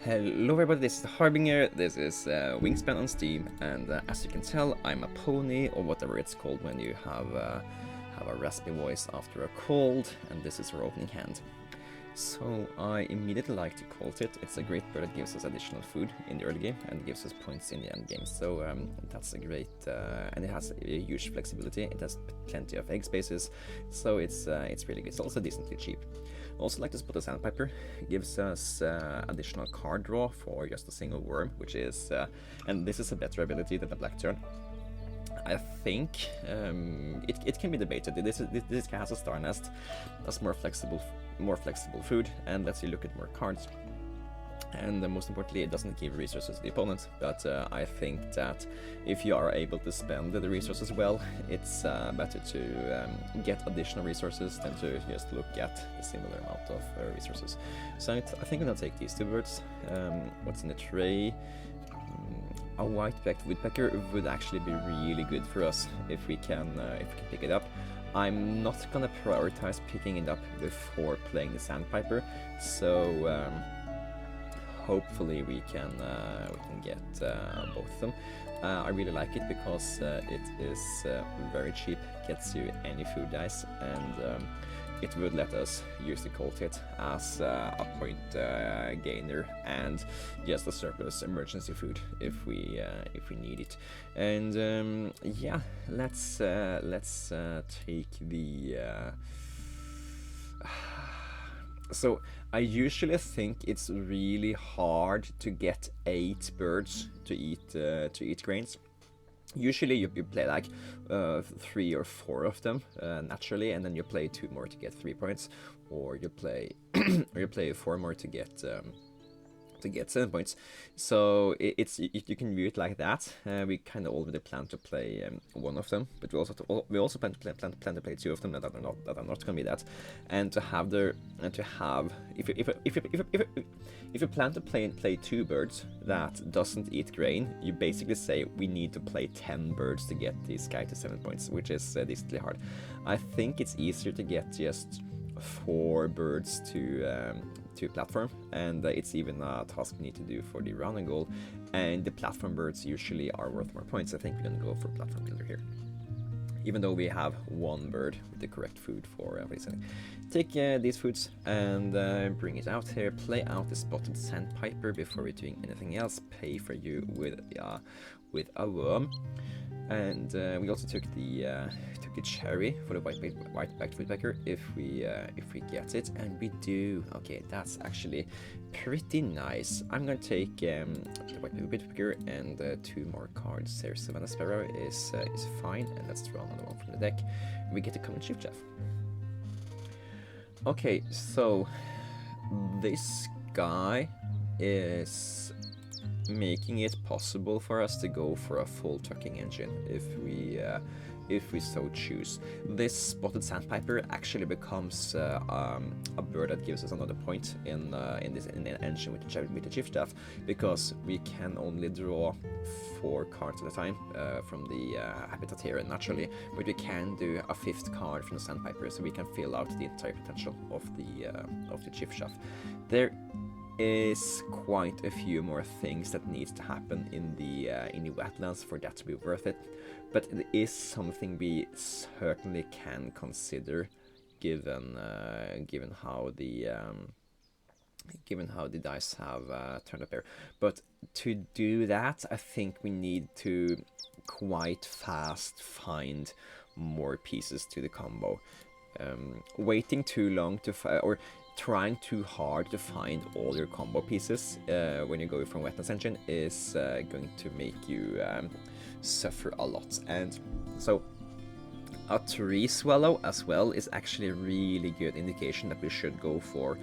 Hello everybody, this is the Harbinger, this is Wingspan on Steam, and as you can tell, I'm a pony, or whatever it's called when you have a raspy voice after a cold, and this is our opening hand. So I immediately like to cult it. It's a great bird that gives us additional food in the early game and gives us points in the end game. So that's a great, and it has a huge flexibility. It has plenty of egg spaces, so it's really good. It's also decently cheap. I also like to spot the sandpiper. It gives us additional card draw for just a single worm, which is, and this is a better ability than the black turn. I think it can be debated. This guy has a star nest, that's more flexible food, and lets you look at more cards. And most importantly, it doesn't give resources to the opponent, but I think that if you are able to spend the resources well, it's better to get additional resources than to just look at the similar amount of resources. So I think I'm gonna take these two birds. What's in the tray? A white-backed woodpecker would actually be really good for us if we can pick it up. I'm not gonna prioritize picking it up before playing the sandpiper, so hopefully we can get both of them. I really like it because it is very cheap, gets you any food dice, and it would let us use the cold hit as a point gainer and just a surplus emergency food if we need it. And yeah, let's take the. So I usually think it's really hard to get 8 birds to eat grains. Usually you play like 3 or 4 of them naturally, and then you play 2 more to get 3 points, or you play or you play 4 more to get 7 points. So you can view it like that. We kind of already plan to play 1 of them, but we also plan to play 2 of them that are not going to be that. And to have if you plan to play 2 birds that doesn't eat grain, you basically say we need to play 10 birds to get this guy to 7 points, which is decently hard. I think it's easier to get just 4 birds to platform, and it's even a task we need to do for the rounding goal, and the platform birds usually are worth more points. I think we're gonna go for platform builder here, even though we have 1 bird with the correct food for listening. Take these foods and bring it out here, play out the spotted sandpiper before we're doing anything else, pay for you with a worm. And we also took the cherry for the white-backed woodpecker if we get it, and we do. Okay, that's actually pretty nice. I'm gonna take the white-backed woodpecker and 2 more cards here. Savannah Sparrow is fine, and let's draw another one from the deck. We get a common Chiffchaff. Okay, so this guy is making it possible for us to go for a full tucking engine if we so choose. This spotted sandpiper actually becomes a bird that gives us another point in the engine with the Chiffchaff, because we can only draw 4 cards at a time from the habitat here naturally, but we can do a 5th card from the sandpiper, so we can fill out the entire potential of the Chiffchaff. There is quite a few more things that needs to happen in the wetlands for that to be worth it, but it is something we certainly can consider given how the dice have turned up here. But to do that, I think we need to quite fast find more pieces to the combo. Waiting too long to or trying too hard to find all your combo pieces when you go from Wetlands Engine is going to make you suffer a lot. And so a tree swallow as well is actually a really good indication that we should go for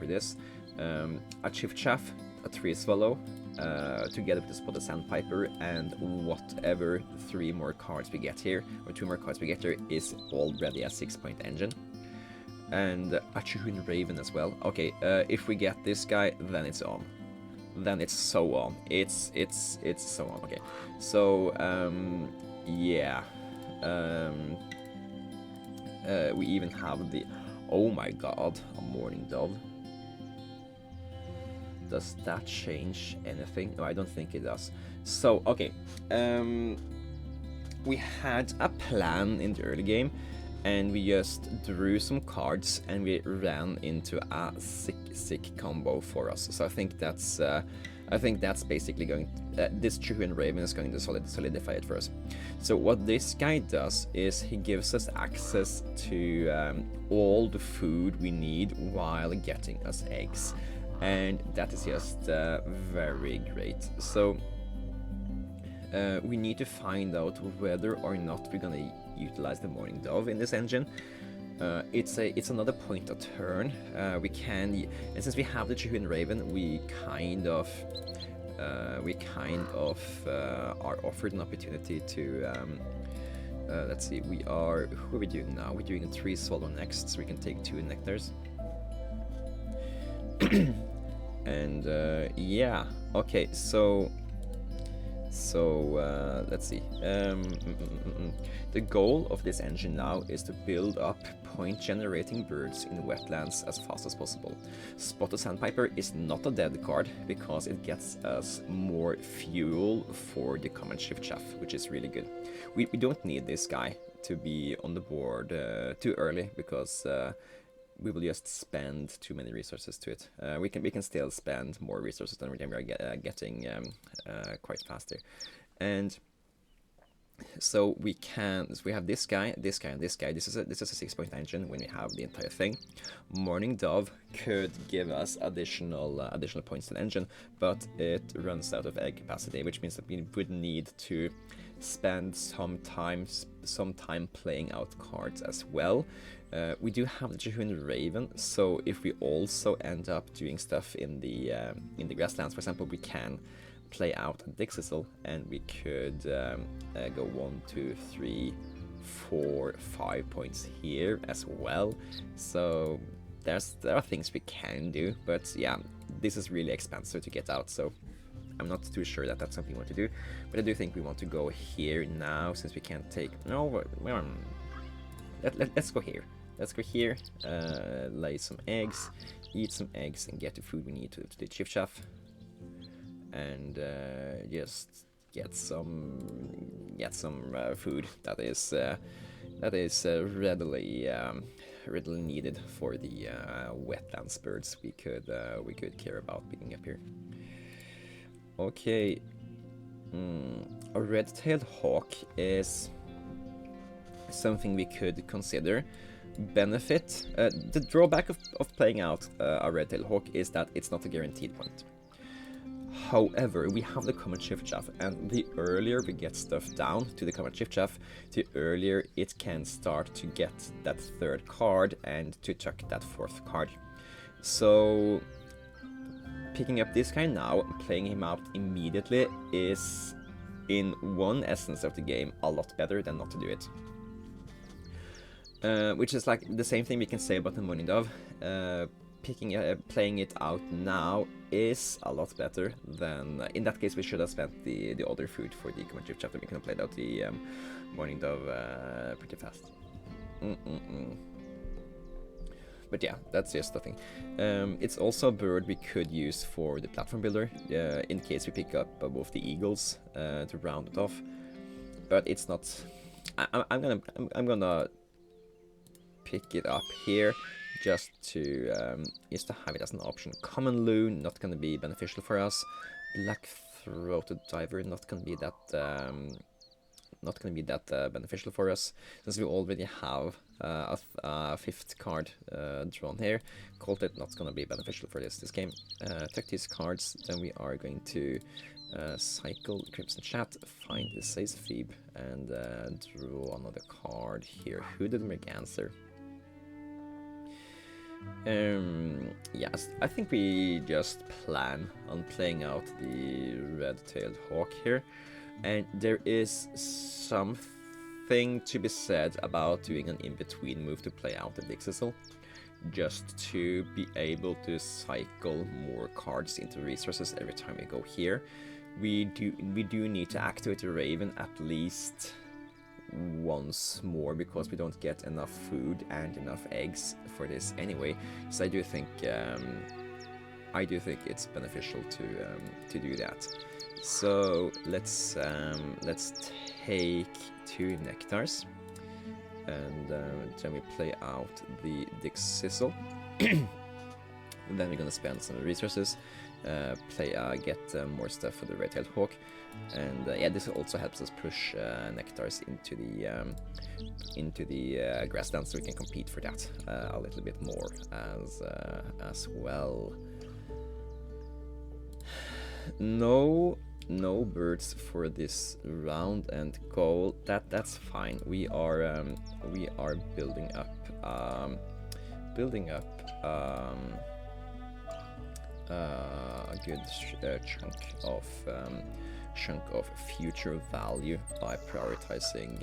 this. A Chiffchaff, a tree swallow, together with the spotted sandpiper, and whatever 3 more cards we get here, or 2 more cards we get here, is already a 6-point engine. And a Chihun Raven as well. Okay, if we get this guy, then it's on. Then it's so on. It's so on. Okay, so yeah. We even have the. Oh my God, a morning dove. Does that change anything? No, I don't think it does. So, okay. We had a plan in the early game, and we just drew some cards, and we ran into a sick combo for us. So I think that's basically going. This Chihuahua Raven is going to solidify it for us. So what this guy does is he gives us access to all the food we need while getting us eggs, and that is just very great. So we need to find out whether or not we're gonna utilize the Morning Dove in this engine. It's another point a turn. We can, and since we have the Chihuahua Raven, we kind of are offered an opportunity to. Let's see, who are we doing now? We're doing 3 swallow next, so we can take 2 nectars. And yeah, okay, so let's see. The goal of this engine now is to build up point-generating birds in wetlands as fast as possible. Spotted Sandpiper is not a dead card because it gets us more fuel for the common Chiffchaff, which is really good. We don't need this guy to be on the board too early because we will just spend too many resources to it. We can still spend more resources than we are getting quite faster, and so we have this guy, this guy, and this guy. This is a 6-point engine. When we have the entire thing, Morning Dove could give us additional points to the engine, but it runs out of egg capacity, which means that we would need to spend some time playing out cards as well. We do have the Chihuahua Raven, so if we also end up doing stuff in the grasslands, for example, we can play out a Dixisel, and we could go 1, 2, 3, 4, 5 points here as well. So there are things we can do, but yeah, this is really expensive to get out, so I'm not too sure that that's something we want to do. But I do think we want to go here now, since we can't take... No, let's go here. Let's go here, lay some eggs, eat some eggs, and get the food we need to the Chiffchaff. And just get some food that is readily needed for the wetlands birds we could care about picking up here. Okay, a red-tailed hawk is something we could consider. Benefit, the drawback of playing out a red-tailed hawk is that it's not a guaranteed point. However, we have the common Chiffchaff, and the earlier we get stuff down to the common Chiffchaff, the earlier it can start to get that 3rd card and to chuck that 4th card. So picking up this guy now and playing him out immediately is, in one essence of the game, a lot better than not to do it. Which is like the same thing we can say about the Morning Dove. Playing it out now is a lot better than... in that case, we should have spent the other food for the common Chiffchaff. We can have played out the Morning Dove pretty fast. But yeah, that's just the thing. It's also a bird we could use for the platform builder, in case we pick up both the eagles to round it off. But it's not... I'm gonna pick it up here just to have it as an option. Common loon, not gonna be beneficial for us. Black-throated diver, not gonna be that beneficial for us, since we already have a 5th card drawn here. Colted, not gonna be beneficial for this game. Take these cards, then we are going to cycle Crimson Chat, find the Sacephoebe, and draw another card here. Hooded Merganser. Yes, I think we just plan on playing out the red-tailed hawk here, and there is something to be said about doing an in-between move to play out the Dixisel, just to be able to cycle more cards into resources every time we go here. We do need to activate the Raven at least once more, because we don't get enough food and enough eggs for this anyway. So I do think I do think it's beneficial to do that. So let's take 2 nectars, and then we play out the Dixissel. And then we're gonna spend some resources, get more stuff for the red-tailed hawk, and yeah, this also helps us push nectars into the grasslands, so we can compete for that a little bit more as well. No birds for this round and goal. That's fine. We are building up a good chunk of future value by prioritizing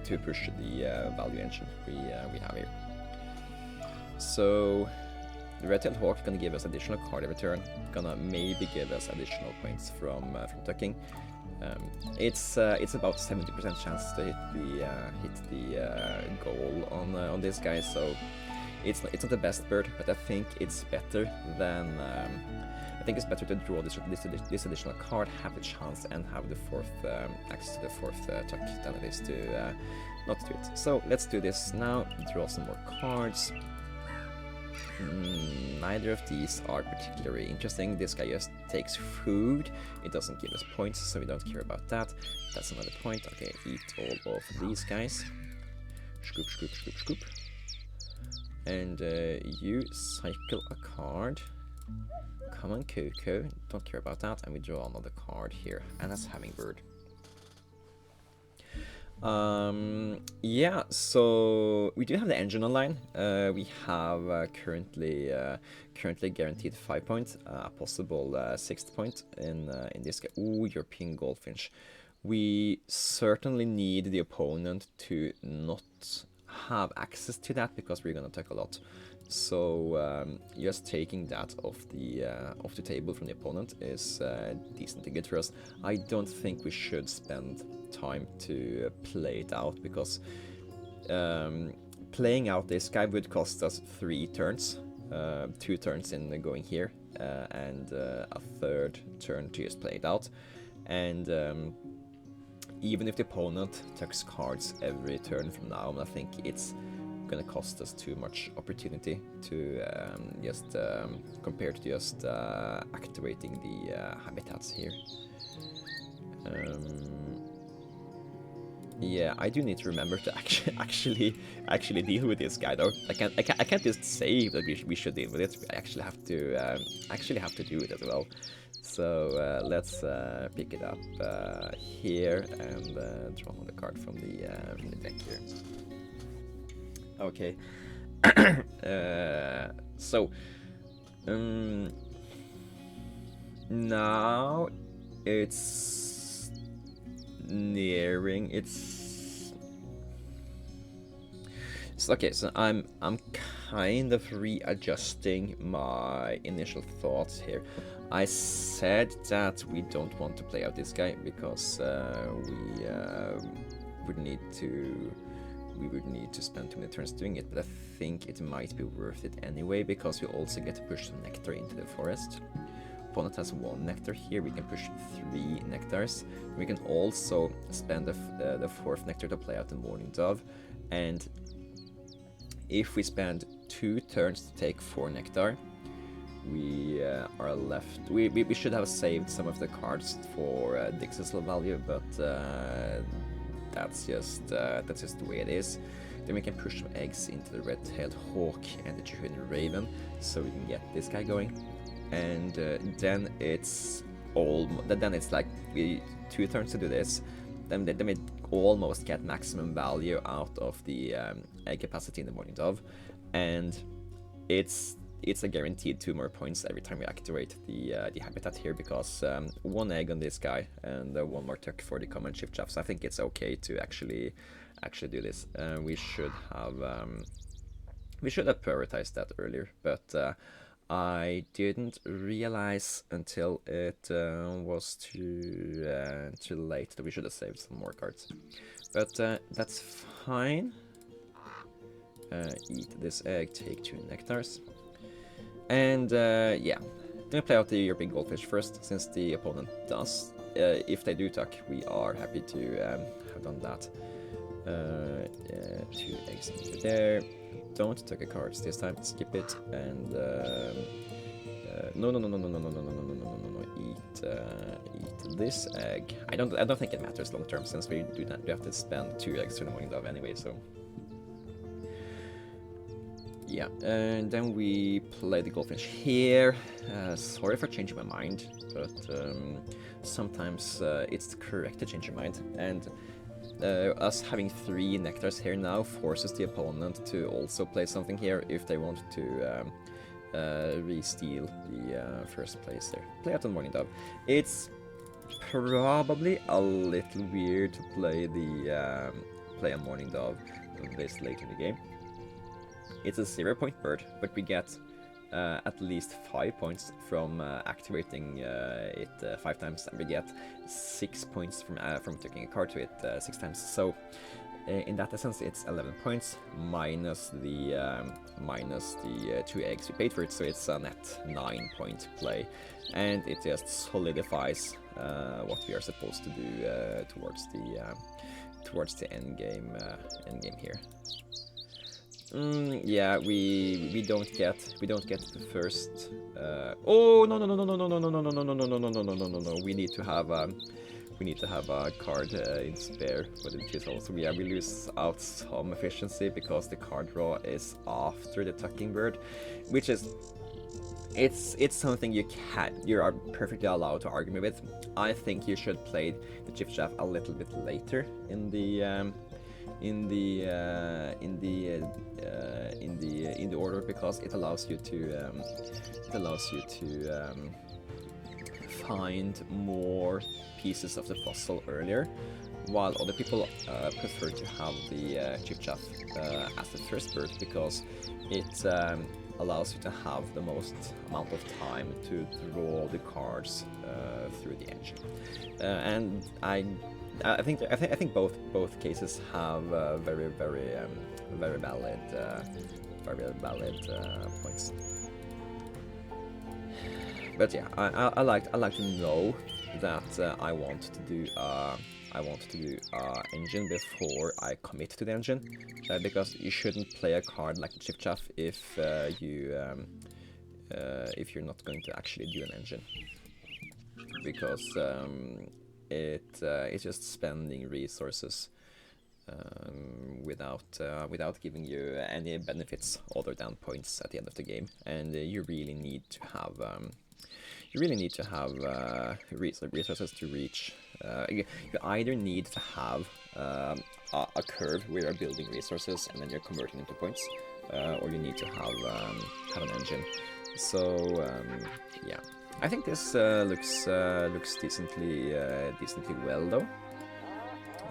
to push the value engine we have here. So the red-tailed hawk gonna give us additional card every turn, gonna maybe give us additional points from tucking. It's about 70% chance to hit the goal on this guy, so it's not the best bird, but I think it's better than I think it's better to draw this additional card, have the chance, and have the access to the fourth tuck than it is to not do it. So let's do this now. Draw some more cards. Neither of these are particularly interesting. This guy just takes food. It doesn't give us points, so we don't care about that. That's another point. Okay, eat all of these guys. Scoop, scoop, scoop, scoop. And you cycle a card. Come on, Coco. Don't care about that. And we draw another card here. And that's Hummingbird. Yeah, so we do have the engine online. We have currently guaranteed 5 points, a possible 6th point in this game. Ooh, European Goldfinch. We certainly need the opponent to not have access to that, because we're gonna take a lot. So just taking that off the table from the opponent is decently good for us. I don't think we should spend time to play it out, because playing out this guy would cost us 3 turns, 2 turns in going here, and a 3rd turn to just play it out. And even if the opponent tucks cards every turn from now on, I think it's gonna cost us too much opportunity to just compared to just activating the habitats here. Yeah, I do need to remember to actually deal with this guy though. I can't just say that we should deal with it. I actually have to do it as well. So let's pick it up here and draw another card from the deck here. Okay. So now it's nearing its. So, okay, so I'm kind of readjusting my initial thoughts here. I said that we don't want to play out this guy because we would need to spend too many turns doing it, but I think it might be worth it anyway, because we also get to push some nectar into the forest. Opponent has 1 nectar here, we can push 3 nectars. We can also spend the 4th nectar to play out the Morning Dove, and if we spend 2 turns to take 4 nectar, we are left. We should have saved some of the cards for Dixissel value, but that's just the way it is. Then we can push some eggs into the red-tailed hawk and the Chihuahua raven, so we can get this guy going. And then it's like 2 turns to do this. Then we almost get maximum value out of the egg capacity in the Morning Dove, and it's a guaranteed 2 more points every time we activate the habitat here, because 1 egg on this guy and 1 more tuck for the common Chiffchaff. So I think it's okay to actually do this. We should have prioritized that earlier, but I didn't realize until it was too late that we should have saved some more cards. But that's fine. eat this egg, take 2 nectars. And yeah, gonna play out the European goldfish first, since the opponent does. If they do tuck, we are happy to have done that. 2 eggs into there. Don't tuck a cards this time, skip it, and no, eat this egg. I don't think it matters long term, since we do have to spend 2 eggs to the morning dove anyway, so. Yeah, and then we play the goldfish here. Sorry for changing my mind, but sometimes it's correct to change your mind. And us having 3 nectars here now forces the opponent to also play something here if they want to re-steal the first place there. Play out the morning dove. It's probably a little weird to play the play a morning dove this late in the game. It's a 0-point bird, but we get at least 5 points from activating it 5 times, and we get 6 points from taking a card to it 6 times. So in that essence, it's 11 points minus the 2 eggs we paid for it. So it's a net 9-point play, and it just solidifies what we are supposed to do towards the end game here. Yeah, we don't get the first. Oh no! We need to have a card in spare for the chisel. So yeah, we lose out some efficiency because the card draw is after the tucking bird, which is it's something you are perfectly allowed to argue with. I think you should play the Chiffchaff a little bit later in the order, because it allows you to find more pieces of the puzzle earlier, while other people prefer to have the Chiffchaff as the first bird, because it allows you to have the most amount of time to draw the cards through the engine. And I think both cases have very valid points. But yeah, I like to know that I want to do engine before I commit to the engine, because you shouldn't play a card like the Chiffchaff if you're not going to actually do an engine, because it's just spending resources without giving you any benefits other than points at the end of the game, and you really need to have resources to reach. You either need to have a curve where you're building resources and then you're converting into points, or you need to have an engine. So yeah. I think this looks decently well though.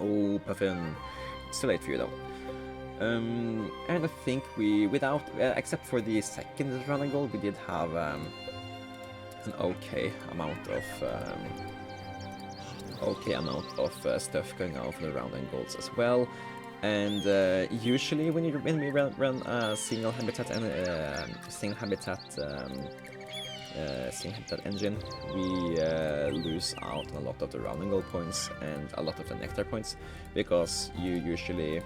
Oh, Puffin, it's too late for you though. And I think we, without except for the second running goal, we did have an okay amount of stuff going out for the round end goals as well. And usually when we run single habitat engine, we lose out on a lot of the rounding goal points and a lot of the nectar points, because you usually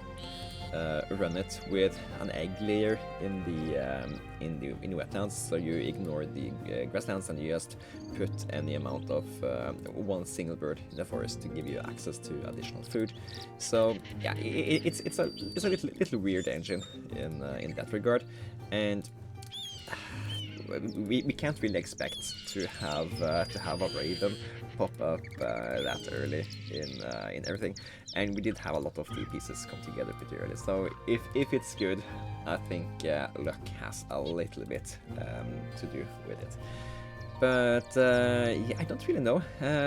run it with an egg layer in the wetlands, so you ignore the grasslands and you just put any amount of one single bird in the forest to give you access to additional food. So yeah, it's a little weird engine in that regard, and we can't really expect to have a raven pop up that early in everything, and we did have a lot of the pieces come together pretty early. So if it's good, I think luck has a little bit to do with it. But yeah, I don't really know.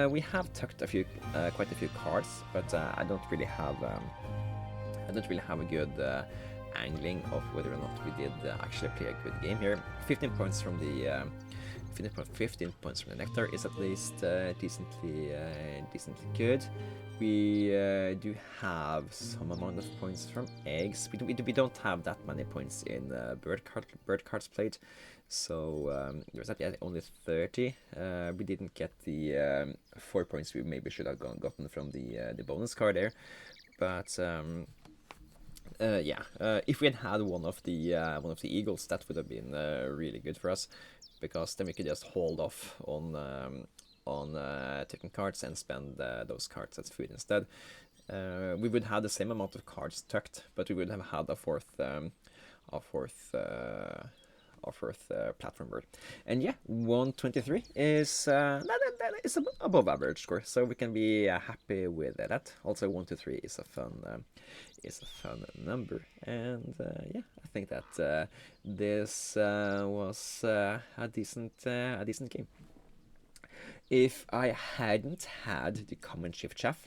We have tucked quite a few cards, but I don't really have a good angling of whether or not we did actually play a good game here. 15 points from the 15 points from the nectar is at least decently good. We do have some amount of points from eggs. We don't have that many points in bird cards played, so there's that. Yeah, only 30. We didn't get the 4 points we maybe should have gotten from the bonus card there, but. If we had had one of the eagles, that would have been really good for us, because then we could just hold off on taking cards and spend those cards as food instead. We would have the same amount of cards tucked, but we would have had a fourth platform bird. And yeah, 123 is that is above average score, so we can be happy with that. Also, 123 is a fun number, and yeah, I think that this was a decent game. If I hadn't had the common Chiffchaff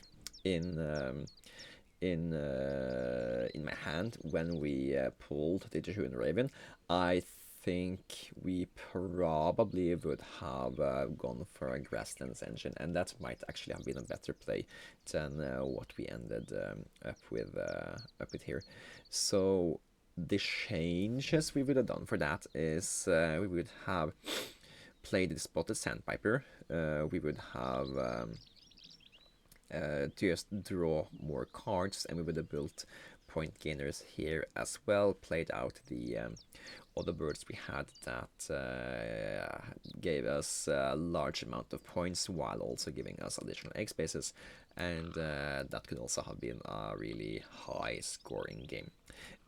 in my hand when we pulled the Jehuan Raven, I think we probably would have gone for a Grasslands engine, and that might actually have been a better play than what we ended up with here. So the changes we would have done for that is we would have played the Spotted Sandpiper. We would have just draw more cards, and we would have built point gainers here as well, played out the other birds we had that gave us a large amount of points while also giving us additional egg spaces, and that could also have been a really high scoring game.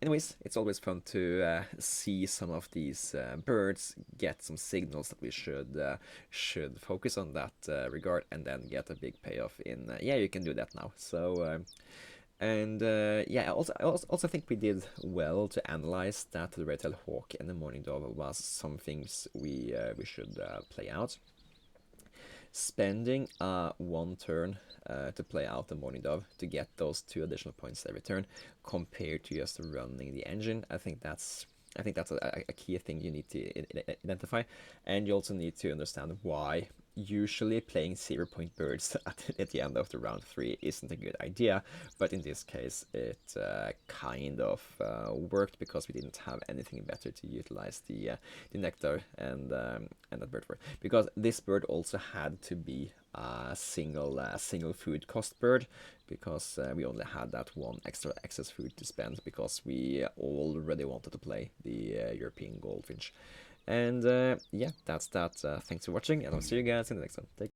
Anyways, it's always fun to see some of these birds get some signals that we should focus on that regard, and then get a big payoff in yeah, you can do that now. So yeah, I also think we did well to analyze that the red-tailed hawk and the mourning dove was some things we should play out. Spending one turn to play out the mourning dove to get those 2 additional points every turn, compared to just running the engine, I think that's a key thing you need to identify, and you also need to understand why usually playing 0-point birds at the end of the round 3 isn't a good idea, but in this case it kind of worked, because we didn't have anything better to utilize the nectar and that bird for, because this bird also had to be a single food cost bird, because we only had that one extra excess food to spend, because we already wanted to play the European goldfinch. And yeah, that's that. Thanks for watching, and I'll see you guys in the next one. Take care.